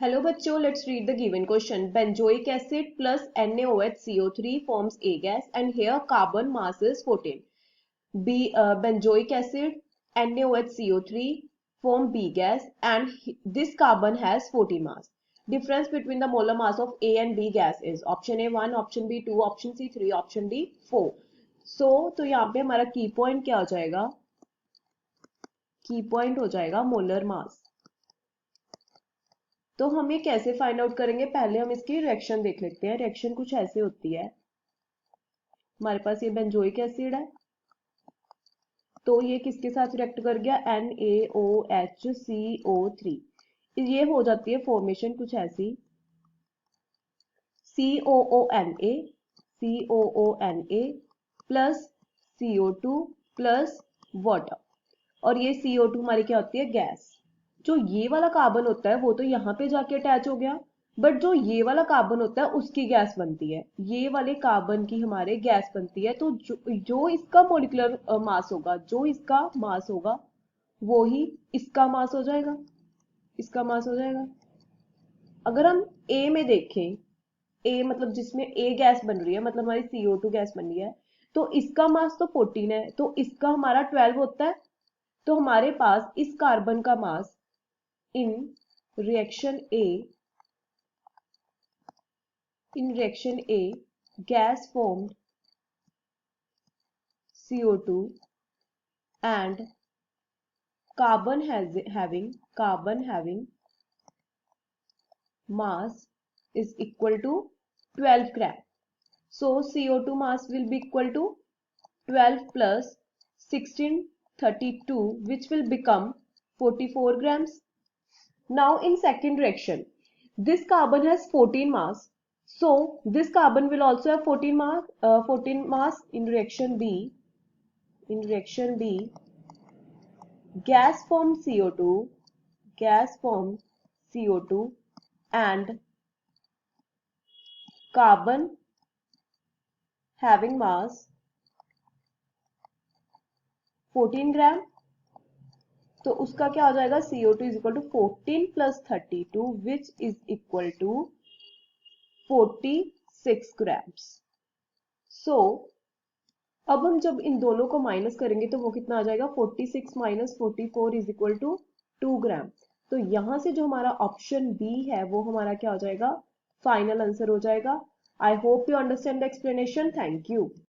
Hello बच्चों, let's read the given question. Benzoic acid plus NaOH forms A gas and here carbon mass is 14. Benzoic acid, NaOH form B gas and this carbon has 14 mass. Difference between the molar mass of A and B gas is option A 1, option B 2, option C 3, option D 4. तो यहाँ पे हमारा की point क्या हो जाएगा? की point हो जाएगा मोलर मास. तो हम ये कैसे फाइंड आउट करेंगे? पहले हम इसकी रिएक्शन देख लेते हैं. रिएक्शन कुछ ऐसे होती है. हमारे पास ये बेंजोइक एसिड है, तो ये किसके साथ रिएक्ट कर गया? NaOHCO3. ये हो जाती है फॉर्मेशन कुछ ऐसी, COONA plus CO2 plus water. और ये CO2 हमारी क्या होती है? गैस. जो ये वाला कार्बन होता है वो तो यहाँ पे जाके अटैच हो गया, बट जो ये वाला कार्बन होता है उसकी गैस बनती है. ये वाले कार्बन की हमारे गैस बनती है. तो जो इसका मोलिकुलर मास होगा, जो इसका मास होगा वो ही इसका मास हो जाएगा. इसका मास हो जाएगा. अगर हम ए में देखें, ए मतलब जिसमें ए गैस बन रही है, मतलब हमारी CO2 गैस बन रही है, तो इसका मास तो 14 है, तो इसका हमारा 12 होता है. तो हमारे पास इस कार्बन का मास in reaction A gas formed CO2 and carbon having mass is equal to 12 gram. So CO2 mass will be equal to 12 plus 1632, which will become 44 grams. Now in second reaction, this carbon has 14 mass. So this carbon will also have 14 mass. In reaction B, gas forms CO2 and carbon having mass 14 gram. तो उसका क्या हो जाएगा? CO2 is equal to 14 plus 32, which is equal to 46 grams. So अब हम जब इन दोनों को माइनस करेंगे तो वो कितना आ जाएगा? 46 माइनस 44 इज इक्वल टू 2 ग्राम. तो यहां से जो हमारा ऑप्शन बी है वो हमारा क्या हो जाएगा? फाइनल आंसर हो जाएगा. I hope you understand the explanation. Thank you.